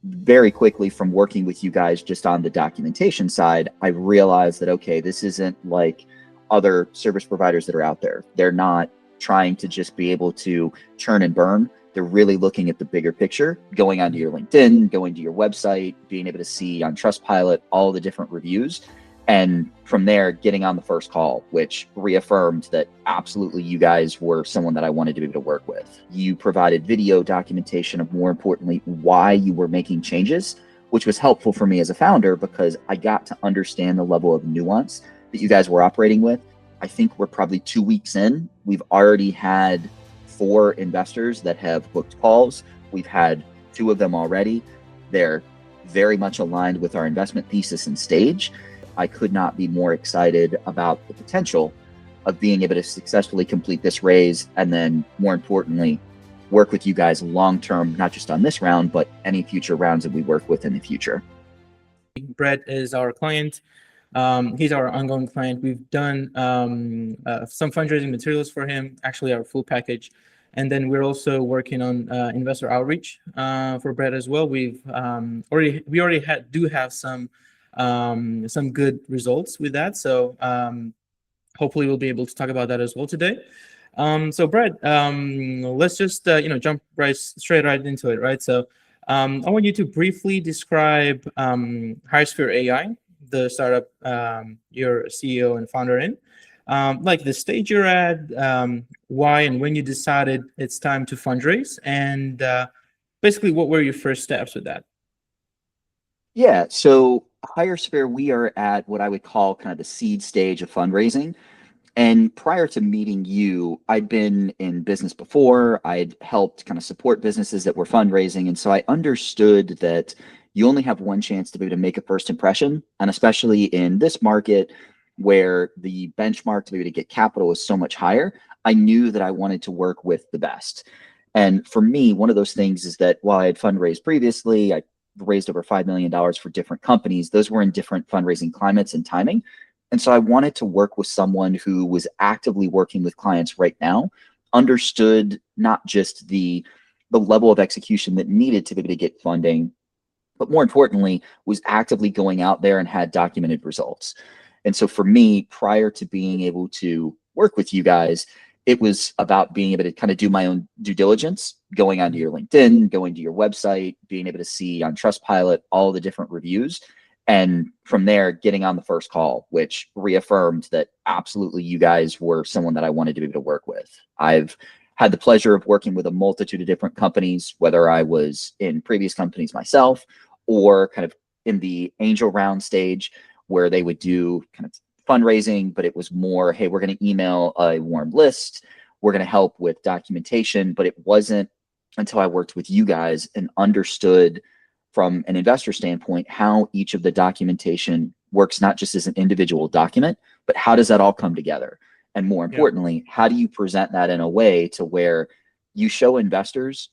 very quickly from working with you guys just on the documentation side, I realized that, okay, this isn't like other service providers that are out there. They're not trying to just be able to churn and burn. They're really looking at the bigger picture, going onto your LinkedIn, going to your website, being able to see on Trustpilot all the different reviews. And from there, getting on the first call, which reaffirmed that absolutely you guys were someone that I wanted to be able to work with. You provided video documentation of, more importantly, why you were making changes, which was helpful for me as a founder because I got to understand the level of nuance that you guys were operating with. I think we're probably 2 weeks in. We've already had 4 investors that have booked calls. We've had 2 of them already. They're very much aligned with our investment thesis and stage. I could not be more excited about the potential of being able to successfully complete this raise and then, more importantly, work with you guys long-term, not just on this round, but any future rounds that we work with in the future. Brett is our client. He's our ongoing client. We've done some fundraising materials for him, actually our full package. And then we're also working on investor outreach for Brett as well. We already do have some good results with that. So hopefully we'll be able to talk about that as well today. So Brett, let's just jump straight right into it, right? So I want you to briefly describe HireSphere AI, the startup you're CEO and founder in, like the stage you're at, why and when you decided it's time to fundraise, and basically what were your first steps with that? Yeah, so HireSphere, we are at what I would call kind of the seed stage of fundraising. And prior to meeting you, I'd been in business before. I'd helped kind of support businesses that were fundraising. And so I understood that you only have one chance to be able to make a first impression. And especially in this market where the benchmark to be able to get capital is so much higher, I knew that I wanted to work with the best. And for me, one of those things is that while I had fundraised previously, I raised over $5 million for different companies. Those were in different fundraising climates and timing. And so I wanted to work with someone who was actively working with clients right now, understood not just the level of execution that needed to be able to get funding, but more importantly, was actively going out there and had documented results. And so for me, prior to being able to work with you guys, it was about being able to kind of do my own due diligence, going onto your LinkedIn, going to your website, being able to see on Trustpilot all the different reviews. And from there, getting on the first call, which reaffirmed that absolutely you guys were someone that I wanted to be able to work with. I've had the pleasure of working with a multitude of different companies, whether I was in previous companies myself or kind of in the angel round stage where they would do kind of fundraising, but it was more, hey, we're going to email a warm list. We're going to help with documentation. But it wasn't until I worked with you guys and understood from an investor standpoint how each of the documentation works, not just as an individual document, but how does that all come together? And more importantly, how do you present that in a way to where you show investors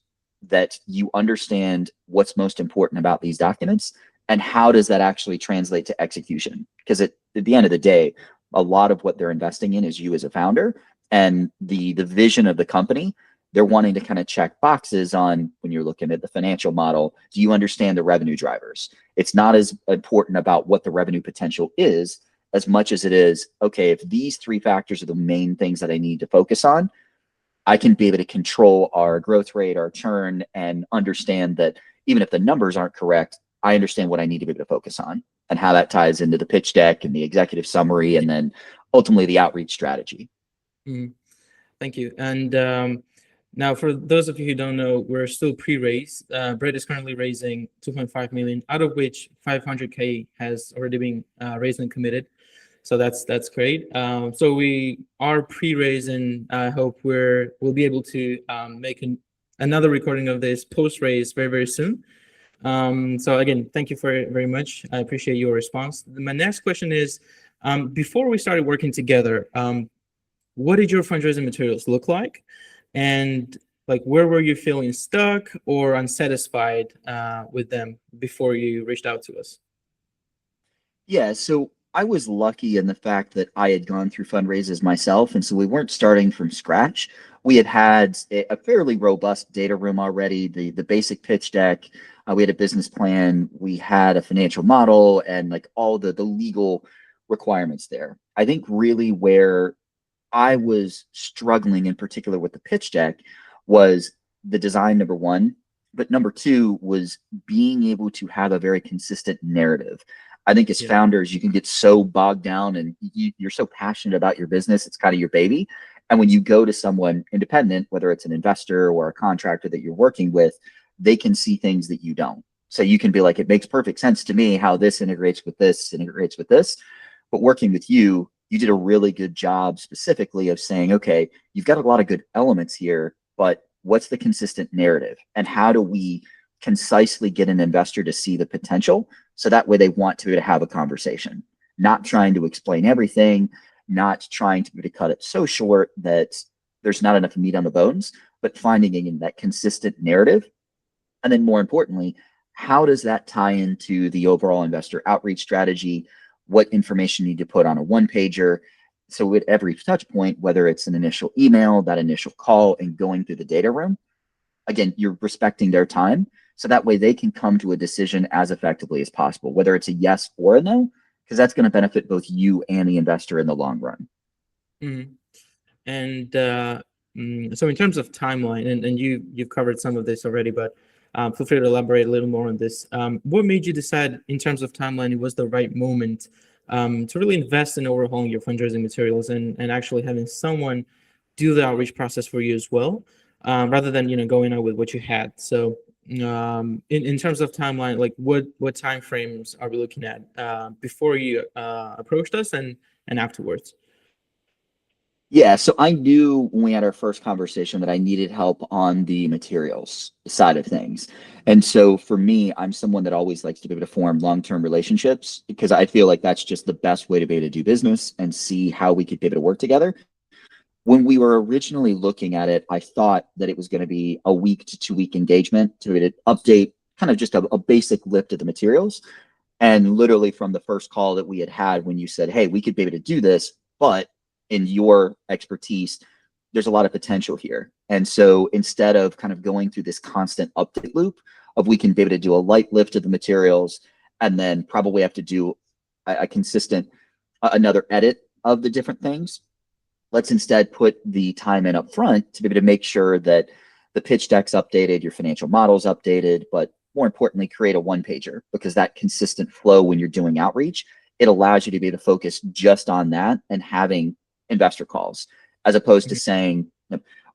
that you understand what's most important about these documents, and how does that actually translate to execution? Because at the end of the day, a lot of what they're investing in is you as a founder and the vision of the company. They're wanting to kind of check boxes on when you're looking at the financial model. Do you understand the revenue drivers? It's not as important about what the revenue potential is as much as it is, okay, if these 3 factors are the main things that I need to focus on, I can be able to control our growth rate, our churn, and understand that even if the numbers aren't correct, I understand what I need to be able to focus on and how that ties into the pitch deck and the executive summary and then ultimately the outreach strategy. Thank you. And now, for those of you who don't know, we're still pre-raise. Brett is currently raising 2.5 million, out of which 500K has already been raised and committed. So that's great. So we are pre-raise, and I hope we'll be able to make another recording of this post-raise very, very soon. So again, thank you very much. I appreciate your response. My next question is, before we started working together, what did your fundraising materials look like? And like, where were you feeling stuck or unsatisfied with them before you reached out to us? Yeah, so I was lucky in the fact that I had gone through fundraisers myself, and so we weren't starting from scratch. We had had a fairly robust data room already, the basic pitch deck. We had a business plan. We had a financial model, and like all the legal requirements there. I think really where I was struggling in particular with the pitch deck was the design, number one, but number two was being able to have a very consistent narrative. I think as Yeah. founders, you can get so bogged down and you're so passionate about your business, it's kind of your baby. And when you go to someone independent, whether it's an investor or a contractor that you're working with, they can see things that you don't. So you can be like, it makes perfect sense to me how this integrates with this, integrates with this. But working with you, you did a really good job specifically of saying, okay, you've got a lot of good elements here, but what's the consistent narrative? And how do we concisely get an investor to see the potential so that way they want to have a conversation, not trying to explain everything, not trying to cut it so short that there's not enough meat on the bones, but finding in that consistent narrative. And then more importantly, how does that tie into the overall investor outreach strategy? What information you need to put on a one pager? So at every touch point, whether it's an initial email, that initial call, and going through the data room, again, you're respecting their time. So that way they can come to a decision as effectively as possible, whether it's a yes or a no, because that's going to benefit both you and the investor in the long run. Mhm. And so in terms of timeline, and you've covered some of this already, but feel free to elaborate a little more on this. What made you decide in terms of timeline it was the right moment to really invest in overhauling your fundraising materials and actually having someone do the outreach process for you as well, rather than going out with what you had. So in terms of timeline, like what time frames are we looking at before you approached us and afterwards? Yeah, so I knew when we had our first conversation that I needed help on the materials side of things. And so for me, I'm someone that always likes to be able to form long-term relationships because I feel like that's just the best way to be able to do business and see how we could be able to work together. When we were originally looking at it, I thought that it was going to be a week to 2 week engagement to update kind of just a basic lift of the materials. And literally from the first call that we had when you said, hey, we could be able to do this, but in your expertise, there's a lot of potential here. And so instead of kind of going through this constant update loop of we can be able to do a light lift of the materials and then probably have to do a consistent another edit of the different things, let's instead put the time in up front to be able to make sure that the pitch deck's updated, your financial model's updated, but more importantly, create a one pager because that consistent flow when you're doing outreach, it allows you to be able to focus just on that and having investor calls as opposed to saying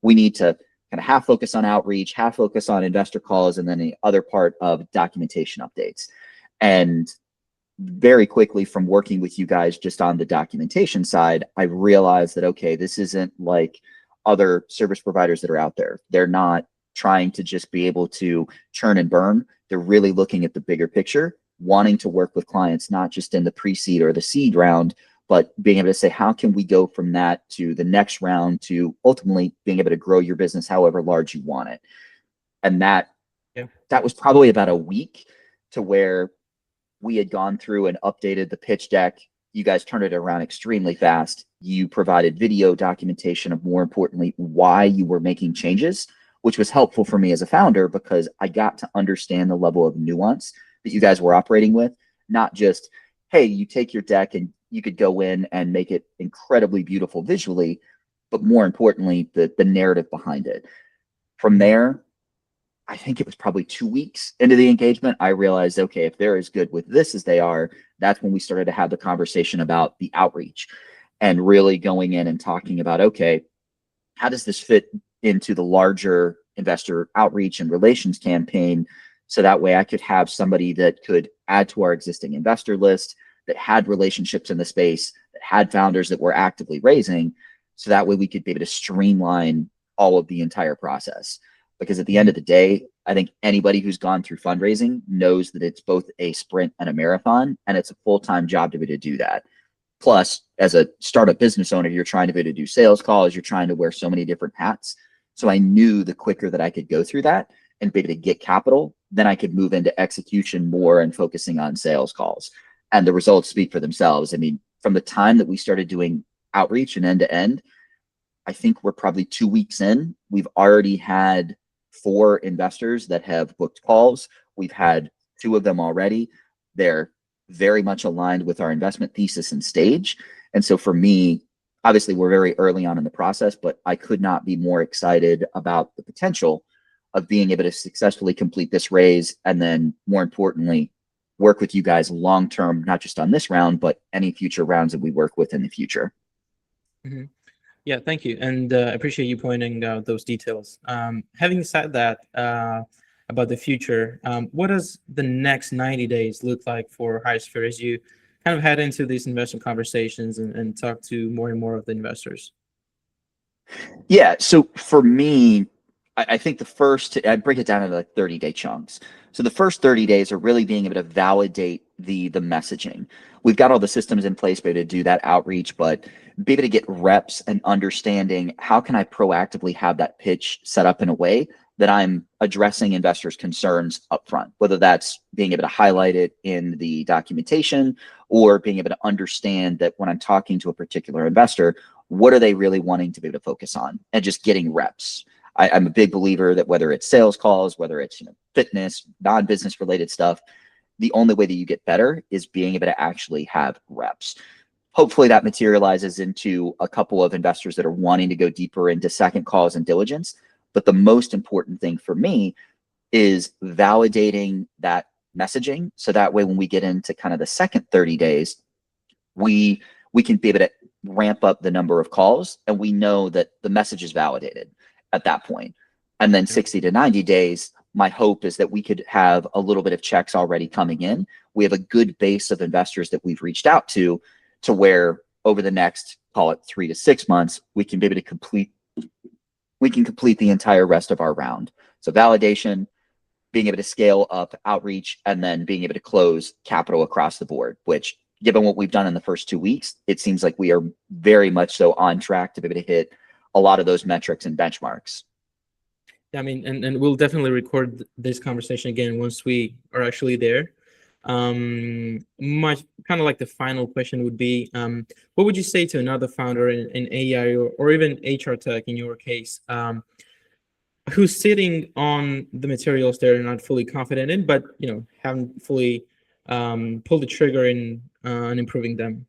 we need to kind of half focus on outreach, half focus on investor calls, and then the other part of documentation updates. And very quickly from working with you guys just on the documentation side, I realized that, okay, this isn't like other service providers that are out there. They're not trying to just be able to churn and burn. They're really looking at the bigger picture, wanting to work with clients, not just in the pre-seed or the seed round, but being able to say, how can we go from that to the next round to ultimately being able to grow your business however large you want it. And Yeah. that was probably about a week to where we had gone through and updated the pitch deck. You guys turned it around extremely fast. You provided video documentation of, more importantly, why you were making changes, which was helpful for me as a founder because I got to understand the level of nuance that you guys were operating with, not just, hey, you take your deck and you could go in and make it incredibly beautiful visually, but more importantly, the narrative behind it. From Mhm. there, I think it was probably 2 weeks into the engagement, I realized, okay, if they're as good with this as they are, that's when we started to have the conversation about the outreach and really going in and talking about, okay, how does this fit into the larger investor outreach and relations campaign? So that way I could have somebody that could add to our existing investor list that had relationships in the space, that had founders that were actively raising. So that way we could be able to streamline all of the entire process. Because at the end Mhm. of the day, I think anybody who's gone through fundraising knows that it's both a sprint and a marathon, and it's a full-time job to be able to do that. Plus, as a startup business owner, you're trying to be able to do sales calls, you're trying to wear so many different hats. So I knew the quicker that I could go through that and be able to get capital, then I could move into execution more and focusing on sales calls. and the results speak for themselves. I mean, from the time that we started doing outreach and end to end, I think we're probably 2 weeks in. We've already had 4 investors that have booked calls. We've had 2 of them already. They're very much aligned with our investment thesis and stage. And so for me, obviously, we're very early on in the process, but I could not be more excited about the potential of being able to successfully complete this raise. And then, more importantly, work with you guys long term, not just on this round, but any future rounds that we work with in the future. Mm-hmm. Yeah, thank you. And I appreciate you pointing out those details. Having said that, about the future, what does the next 90 days look like for HireSphere as you kind of head into these investment conversations and talk to more and more of the investors? Yeah. So for me, I think I break it down into like 30-day chunks. So the first 30 days are really being able to validate the messaging. We've got all the systems in place to do that outreach, but be able to get reps and understanding how can I proactively have that pitch set up in a way that I'm addressing investors' concerns upfront, whether that's being able to highlight it in the documentation or being able to understand that when I'm talking to a particular investor, what are they really wanting to be able to focus on, and just getting reps. I'm a big believer that whether it's sales calls, whether it's fitness, non-business related stuff, the only way that you get better is being able to actually have reps. Hopefully that materializes into a couple of investors that are wanting to go deeper into second calls and diligence. But the most important thing for me is validating that messaging. So that way, when we get into kind of the second 30 days, we we can be able to ramp up the number of calls, and we know that the message is validated at that point. And then 60 to 90 days, my hope is that we could have a little bit of checks already coming in. We have a good base of investors that we've reached out to where over the next, call it 3 to 6 months, we can complete the entire rest of our round. So validation, being able to scale up outreach, and then being able to close capital across the board, which, given what we've done in the first 2 weeks, it seems like we are very much so on track to be able to hit a lot of those metrics and benchmarks. Yeah, I mean, and we'll definitely record this conversation again once we are actually there. My kind of like the final question would be, what would you say to another founder in AI or even HR tech in your case, who's sitting on the materials they're not fully confident in, but haven't fully pulled the trigger in on improving them?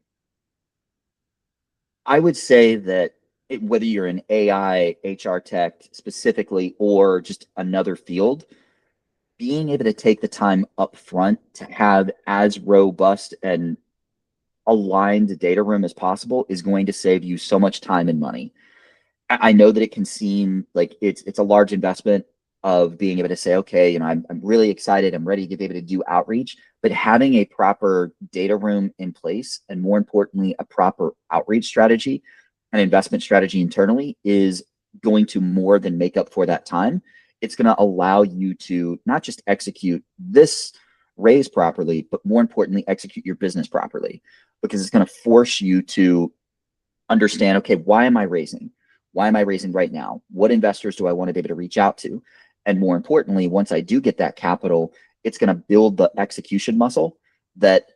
I would say that whether you're in AI, HR tech specifically, or just another field, being able to take the time up front to have as robust and aligned data room as possible is going to save you so much time and money. I know that it can seem like it's a large investment of being able to say, okay, I'm really excited, I'm ready to be able to do outreach, but having a proper data room in place, and more importantly, a proper outreach strategy and investment strategy internally, is going to more than make up for that time. It's going to allow you to not just execute this raise properly, but more importantly, execute your business properly, because it's going to force you to understand, okay, why am I raising? Why am I raising right now? What investors do I want to be able to reach out to? And more importantly, once I do get that capital, it's going to build the execution muscle that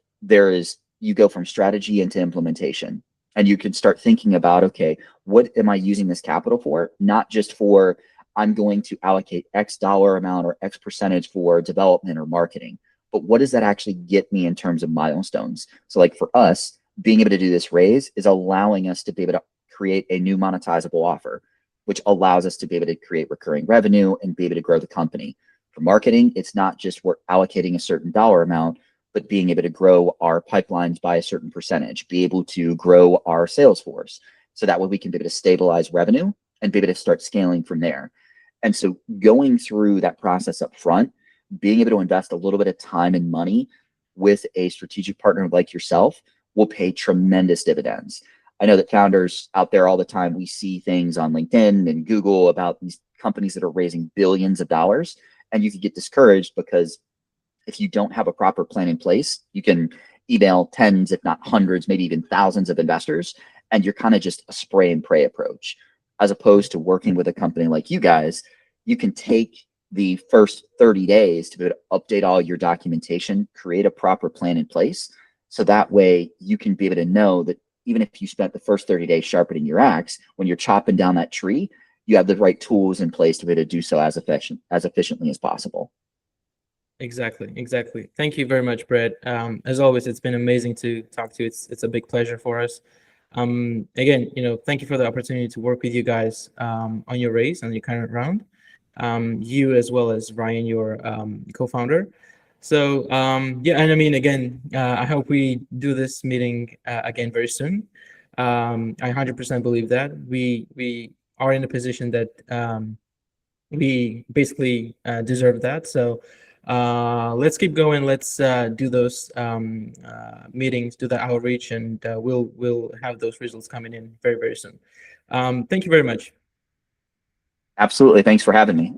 you go from strategy into implementation. And you can start thinking about, okay, what am I using this capital for? Not just for, I'm going to allocate X dollar amount or X percentage for development or marketing, but what does that actually get me in terms of milestones? So like for us, being able to do this raise is allowing us to be able to create a new monetizable offer, which allows us to be able to create recurring revenue and be able to grow the company. For marketing, it's not just we're allocating a certain dollar amount, but being able to grow our pipelines by a certain percentage, be able to grow our sales force. So that way we can be able to stabilize revenue and be able to start scaling from there. And so going through that process up front, being able to invest a little bit of time and money with a strategic partner like yourself will pay tremendous dividends. I know that founders out there all the time, we see things on LinkedIn and Google about these companies that are raising billions of dollars, and you can get discouraged because if you don't have a proper plan in place, you can email tens, if not hundreds, maybe even thousands of investors, and you're kind of just a spray and pray approach. As opposed to working with a company like you guys, you can take the first 30 days to be able to update all your documentation, create a proper plan in place, So that way you can be able to know that even if you spent the first 30 days sharpening your axe, when you're chopping down that tree, you have the right tools in place to be able to do so as efficiently as possible. Exactly, exactly. Thank you very much, Brett. As always, it's been amazing to talk to you. It's a big pleasure for us. Again, thank you for the opportunity to work with you guys on your race on your current round. You as well as Ryan, your co-founder. So yeah, and I mean, again, I hope we do this meeting again very soon. I 100% believe that we are in a position that we basically deserve that. So let's keep going. Let's do those meetings, do the outreach, and we'll have those results coming in very, very soon. Thank you very much. Absolutely. Thanks for having me.